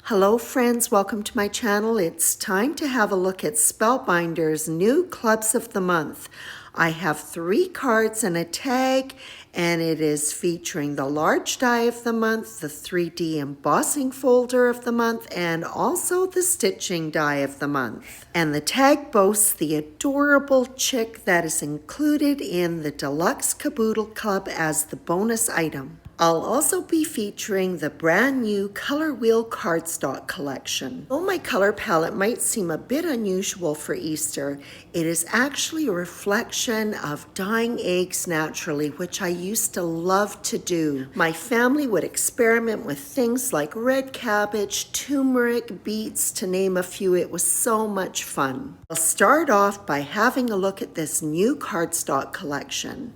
Hello friends, welcome to my channel. It's time to have a look at Spellbinder's new clubs of the month. I have 3 cards and a tag, and it is featuring the large die of the month, the 3D embossing folder of the month, and also the stitching die of the month. And the tag boasts the adorable chick that is included in the Deluxe Caboodle Club as the bonus item. I'll also be featuring the brand new Colorwheel Cardstock collection. Though my color palette might seem a bit unusual for Easter, it is actually a reflection of dyeing eggs naturally, which I used to love to do. My family would experiment with things like red cabbage, turmeric, beets, to name a few. It was so much fun. I'll start off by having a look at this new cardstock collection.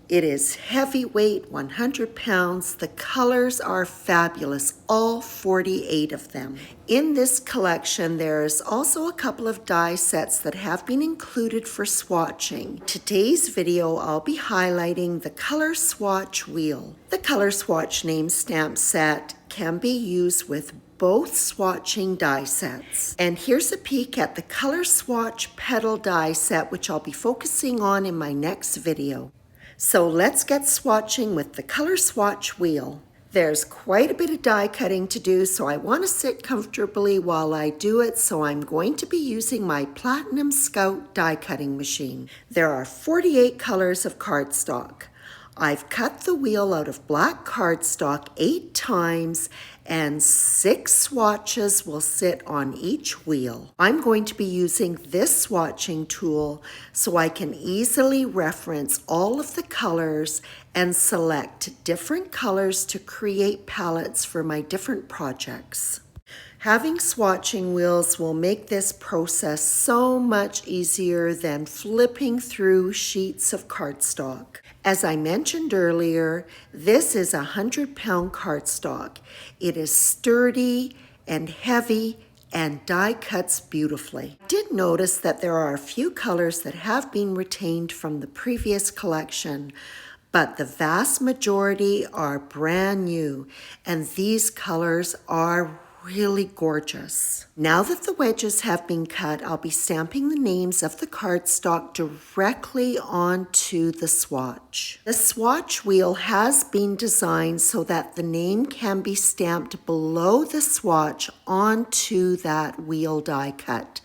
It is heavyweight, 100 pounds. The colors are fabulous, all 48 of them. In this collection, there is also a couple of die sets that have been included for swatching. Today's video, I'll be highlighting the Color Swatch wheel. The Color Swatch name stamp set can be used with both swatching die sets. And here's a peek at the Color Swatch Petal die set, which I'll be focusing on in my next video. So let's get swatching with the Color Swatch wheel. There's quite a bit of die cutting to do, so I want to sit comfortably while I do it, so I'm going to be using my Platinum Scout die cutting machine. There are 48 colors of cardstock. I've cut the wheel out of black cardstock 8 times, and 6 swatches will sit on each wheel. I'm going to be using this swatching tool so I can easily reference all of the colors and select different colors to create palettes for my different projects. Having swatching wheels will make this process so much easier than flipping through sheets of cardstock. As I mentioned earlier, this is a 100-pound cardstock. It is sturdy and heavy and die cuts beautifully. I did notice that there are a few colors that have been retained from the previous collection, but the vast majority are brand new, and these colors are really gorgeous. Now that the wedges have been cut, I'll be stamping the names of the cardstock directly onto the swatch. The swatch wheel has been designed so that the name can be stamped below the swatch onto that wheel die cut.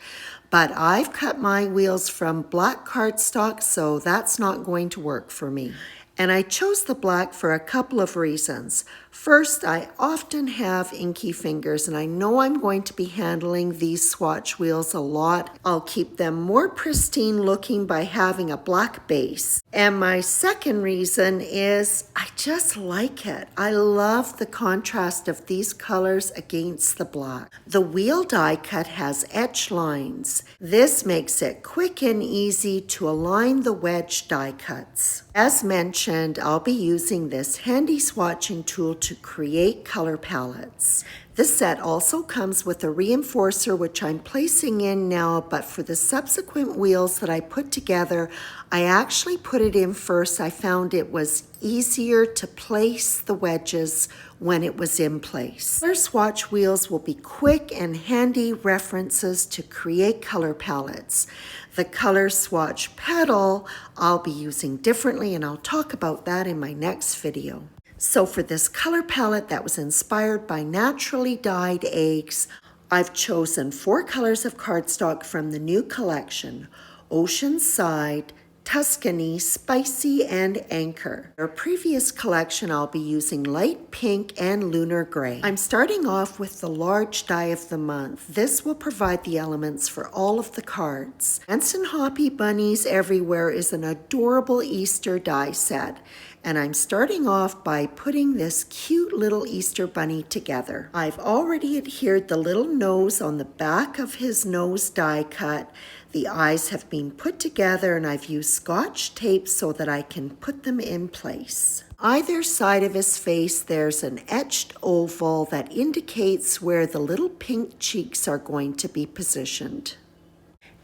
But I've cut my wheels from black cardstock, so that's not going to work for me. And I chose the black for a couple of reasons. First, I often have inky fingers, and I know I'm going to be handling these swatch wheels a lot. I'll keep them more pristine looking by having a black base. And my second reason is I just like it. I love the contrast of these colors against the black. The wheel die cut has etch lines. This makes it quick and easy to align the wedge die cuts. As mentioned, I'll be using this handy swatching tool to create color palettes. This set also comes with a reinforcer, which I'm placing in now, but for the subsequent wheels that I put together, I actually put it in first. I found it was easier to place the wedges when it was in place. Color swatch wheels will be quick and handy references to create color palettes. The Color Swatch Petal I'll be using differently, and I'll talk about that in my next video. So for this color palette that was inspired by naturally dyed eggs, I've chosen 4 colors of cardstock from the new collection: Oceanside, Tuscany, Spicy, and Anchor. Our previous collection, I'll be using light pink and lunar gray. I'm starting off with the large die of the month. This will provide the elements for all of the cards. Dancin Hoppy Bunnies Everywhere is an adorable Easter die set, and I'm starting off by putting this cute little Easter bunny together. I've already adhered the little nose on the back of his nose die cut. The eyes have been put together, and I've used Scotch tape so that I can put them in place. Either side of his face, there's an etched oval that indicates where the little pink cheeks are going to be positioned.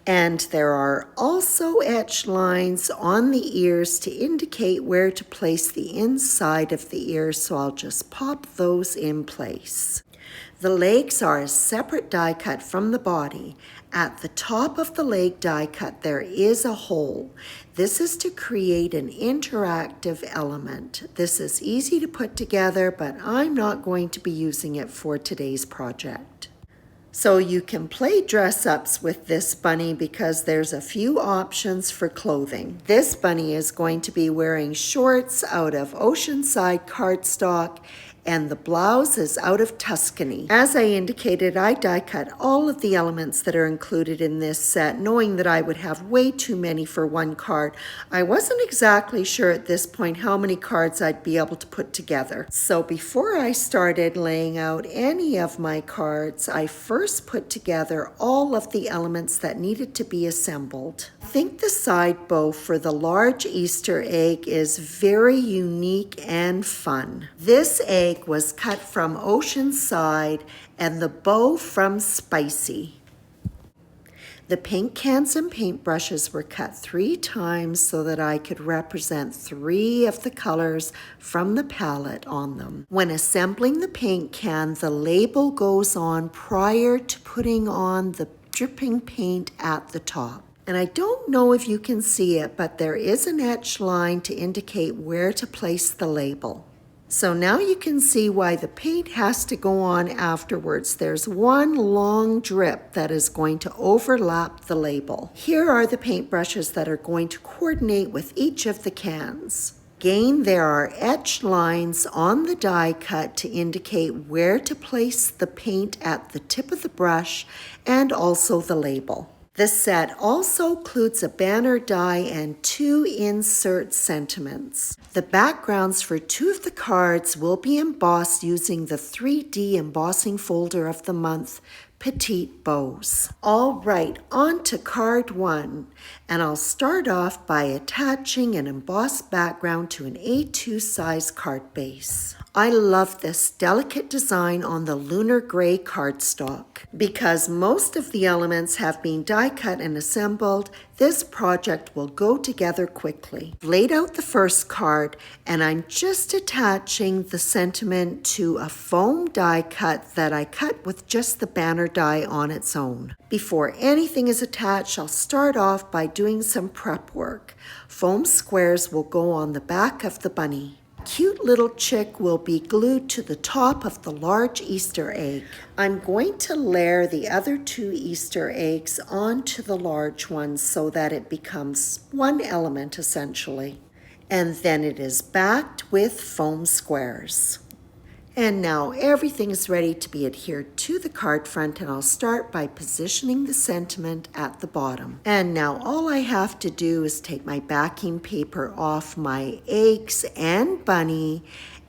And there are also etched lines on the ears to indicate where to place the inside of the ears, so I'll just pop those in place. The legs are a separate die cut from the body. At the top of the leg die cut there is a hole. This is to create an interactive element. This is easy to put together, but I'm not going to be using it for today's project. So you can play dress-ups with this bunny because there's a few options for clothing. This bunny is going to be wearing shorts out of Oceanside cardstock, and the blouse is out of Tuscany. As I indicated, I die cut all of the elements that are included in this set, knowing that I would have way too many for one card. I wasn't exactly sure at this point how many cards I'd be able to put together. So before I started laying out any of my cards, I first put together all of the elements that needed to be assembled. I think the side bow for the large Easter egg is very unique and fun. This egg was cut from Oceanside and the bow from Spicy. The paint cans and paintbrushes were cut 3 times so that I could represent 3 of the colors from the palette on them. When assembling the paint can, the label goes on prior to putting on the dripping paint at the top. And I don't know if you can see it, but there is an etched line to indicate where to place the label. So now you can see why the paint has to go on afterwards. There's one long drip that is going to overlap the label. Here are the paintbrushes that are going to coordinate with each of the cans. Again, there are etched lines on the die cut to indicate where to place the paint at the tip of the brush and also the label. The set also includes a banner die and 2 insert sentiments. The backgrounds for 2 of the cards will be embossed using the 3D embossing folder of the month Petite Bows. All right, on to card 1, and I'll start off by attaching an embossed background to an A2 size card base. I love this delicate design on the lunar gray cardstock. Because most of the elements have been die cut and assembled, this project will go together quickly. I've laid out the first card, and I'm just attaching the sentiment to a foam die cut that I cut with just the banner die on its own. Before anything is attached, I'll start off by doing some prep work. Foam squares will go on the back of the bunny. Cute little chick will be glued to the top of the large Easter egg. I'm going to layer the other 2 Easter eggs onto the large one so that it becomes one element essentially. And then it is backed with foam squares. And now everything is ready to be adhered to the card front, and I'll start by positioning the sentiment at the bottom. And now all I have to do is take my backing paper off my eggs and bunny,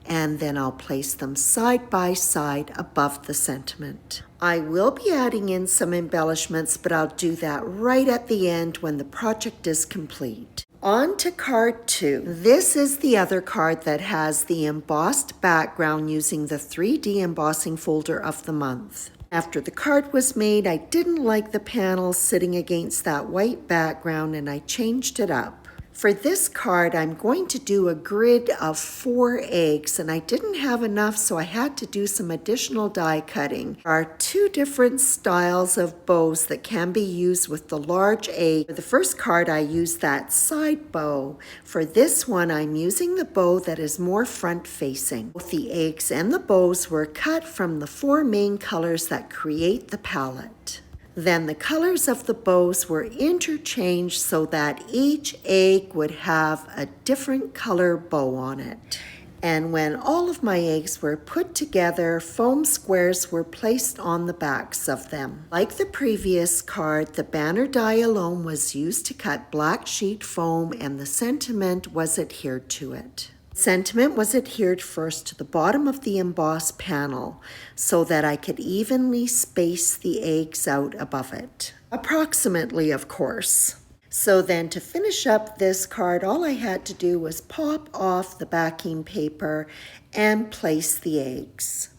and then I'll place them side by side above the sentiment. I will be adding in some embellishments, but I'll do that right at the end when the project is complete. On to card 2. This is the other card that has the embossed background using the 3D embossing folder of the month. After the card was made, I didn't like the panel sitting against that white background, and I changed it up. For this card, I'm going to do a grid of 4 eggs, and I didn't have enough, so I had to do some additional die cutting. There are 2 different styles of bows that can be used with the large egg. For the first card, I used that side bow. For this one, I'm using the bow that is more front-facing. Both the eggs and the bows were cut from the 4 main colors that create the palette. Then the colors of the bows were interchanged so that each egg would have a different color bow on it. And when all of my eggs were put together, foam squares were placed on the backs of them. Like the previous card, the banner die alone was used to cut black sheet foam, and the sentiment was adhered to it. Sentiment was adhered first to the bottom of the embossed panel so that I could evenly space the eggs out above it. Approximately, of course. So then to finish up this card, all I had to do was pop off the backing paper and place the eggs.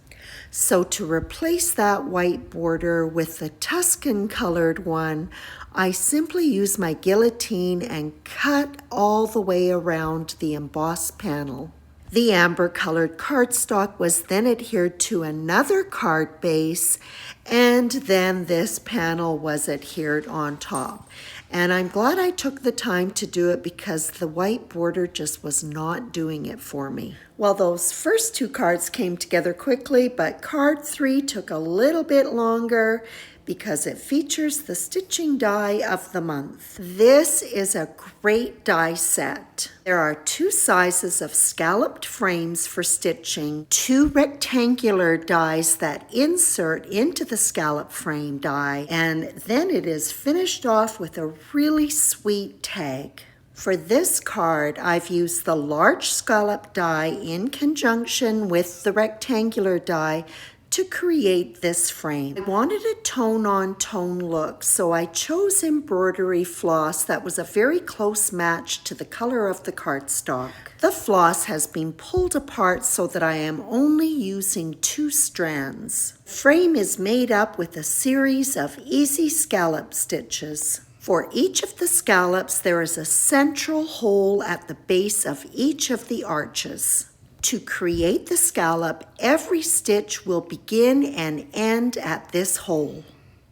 So to replace that white border with the Tuscan colored one, I simply use my guillotine and cut all the way around the embossed panel. The amber colored cardstock was then adhered to another card base, and then this panel was adhered on top. And I'm glad I took the time to do it because the white border just was not doing it for me. Well, those first two cards came together quickly, but card 3 took a little bit longer because it features the stitching die of the month. This is a great die set. There are 2 sizes of scalloped frames for stitching, 2 rectangular dies that insert into the scallop frame die, and then it is finished off with a really sweet tag. For this card, I've used the large scallop die in conjunction with the rectangular die to create this frame. I wanted a tone-on-tone look, so I chose embroidery floss that was a very close match to the color of the cardstock. The floss has been pulled apart so that I am only using 2 strands. The frame is made up with a series of easy scallop stitches. For each of the scallops, there is a central hole at the base of each of the arches. To create the scallop, every stitch will begin and end at this hole.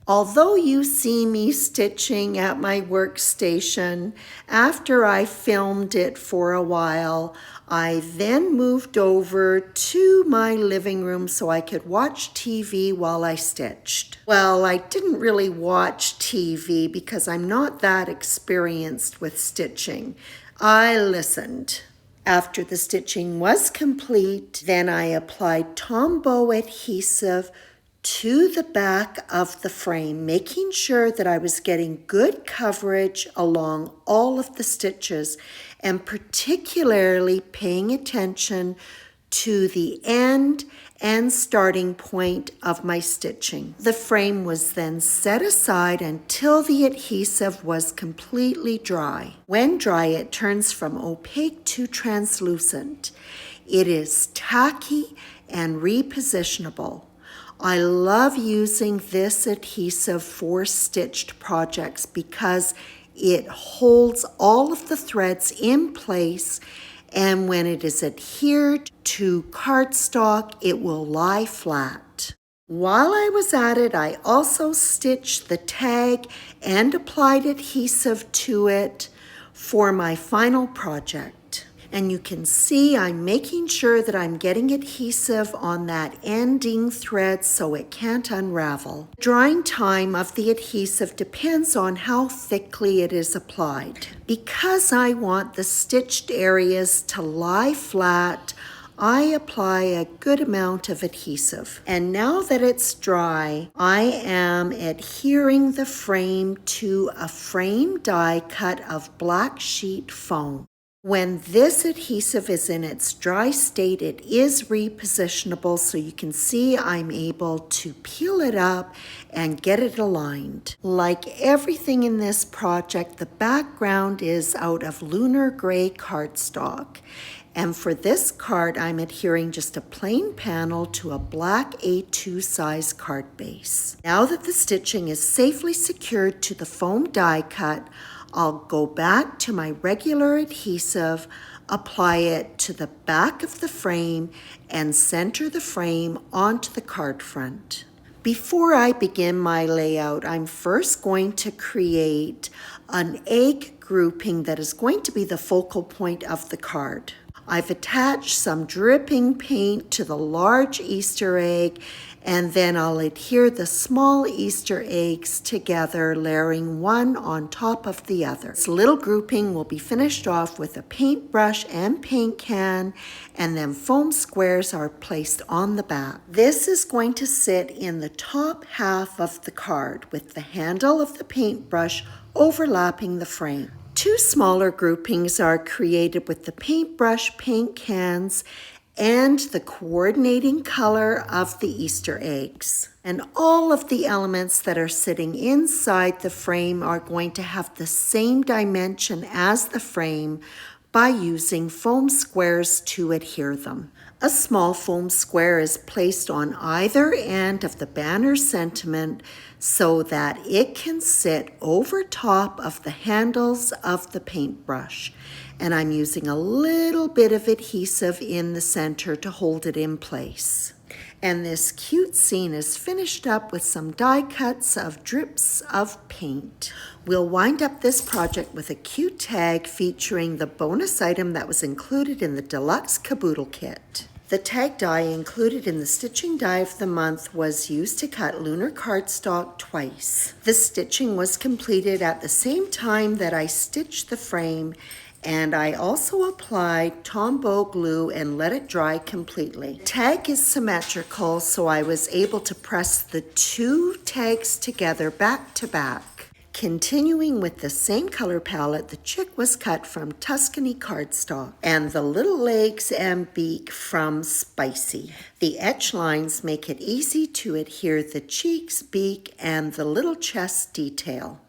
Although you see me stitching at my workstation, after I filmed it for a while, I then moved over to my living room so I could watch TV while I stitched. Well, I didn't really watch TV because I'm not that experienced with stitching. I listened. After the stitching was complete, then I applied Tombow adhesive to the back of the frame, making sure that I was getting good coverage along all of the stitches and particularly paying attention to the end and starting point of my stitching. The frame was then set aside until the adhesive was completely dry. When dry, it turns from opaque to translucent. It is tacky and repositionable. I love using this adhesive for stitched projects because it holds all of the threads in place, and when it is adhered to cardstock, it will lie flat. While I was at it, I also stitched the tag and applied adhesive to it for my final project. And you can see I'm making sure that I'm getting adhesive on that ending thread so it can't unravel. The drying time of the adhesive depends on how thickly it is applied. Because I want the stitched areas to lie flat, I apply a good amount of adhesive. And now that it's dry, I am adhering the frame to a frame die cut of black sheet foam. When this adhesive is in its dry state, it is repositionable, so you can see I'm able to peel it up and get it aligned. Like everything in this project, the background is out of lunar gray cardstock. And for this card, I'm adhering just a plain panel to a black A2 size card base. Now that the stitching is safely secured to the foam die cut, I'll go back to my regular adhesive, apply it to the back of the frame, and center the frame onto the card front. Before I begin my layout, I'm first going to create an egg grouping that is going to be the focal point of the card. I've attached some dripping paint to the large Easter egg, and then I'll adhere the small Easter eggs together, layering one on top of the other. This little grouping will be finished off with a paintbrush and paint can, and then foam squares are placed on the back. This is going to sit in the top half of the card with the handle of the paintbrush overlapping the frame. 2 smaller groupings are created with the paintbrush, paint cans, and the coordinating color of the Easter eggs. And all of the elements that are sitting inside the frame are going to have the same dimension as the frame by using foam squares to adhere them. A small foam square is placed on either end of the banner sentiment so that it can sit over top of the handles of the paintbrush. And I'm using a little bit of adhesive in the center to hold it in place. And this cute scene is finished up with some die cuts of drips of paint. We'll wind up this project with a cute tag featuring the bonus item that was included in the Deluxe Caboodle kit. The tag die included in the stitching die of the month was used to cut lunar cardstock twice. The stitching was completed at the same time that I stitched the frame, and I also applied Tombow glue and let it dry completely. Tag is symmetrical, so I was able to press the two tags together back to back. Continuing with the same color palette, the chick was cut from Tuscany cardstock and the little legs and beak from Spicy. The etch lines make it easy to adhere the cheeks, beak, and the little chest detail.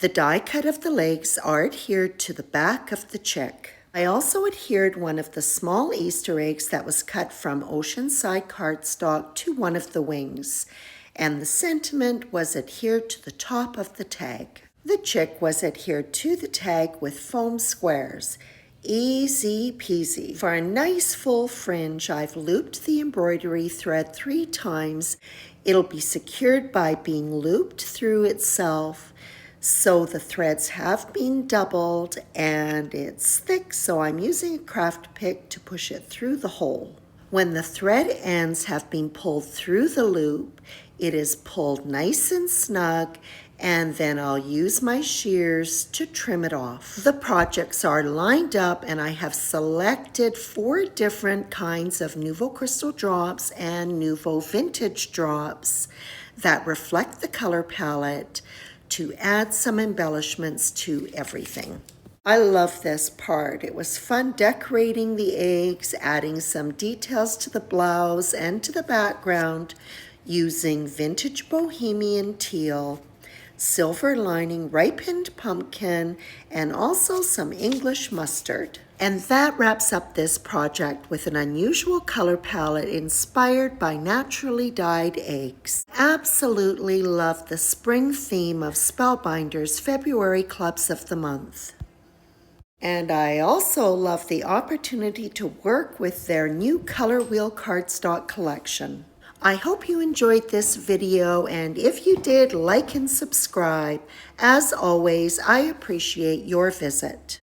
The die cut of the legs are adhered to the back of the chick. I also adhered one of the small Easter eggs that was cut from Oceanside cardstock to one of the wings, and the sentiment was adhered to the top of the tag. The chick was adhered to the tag with foam squares. Easy peasy. For a nice full fringe, I've looped the embroidery thread 3 times. It'll be secured by being looped through itself. So the threads have been doubled and it's thick, so I'm using a craft pick to push it through the hole. When the thread ends have been pulled through the loop, it is pulled nice and snug, and then I'll use my shears to trim it off. The projects are lined up and I have selected 4 different kinds of Nouveau Crystal drops and Nouveau Vintage drops that reflect the color palette to add some embellishments to everything. I love this part. It was fun decorating the eggs, adding some details to the blouse and to the background using vintage bohemian teal, silver lining ripened pumpkin, and also some English mustard. And that wraps up this project with an unusual color palette inspired by naturally dyed eggs. Absolutely love the spring theme of Spellbinders' February Clubs of the Month. And I also love the opportunity to work with their new Colorwheel Cardstock collection. I hope you enjoyed this video, and if you did, like and subscribe. As always, I appreciate your visit.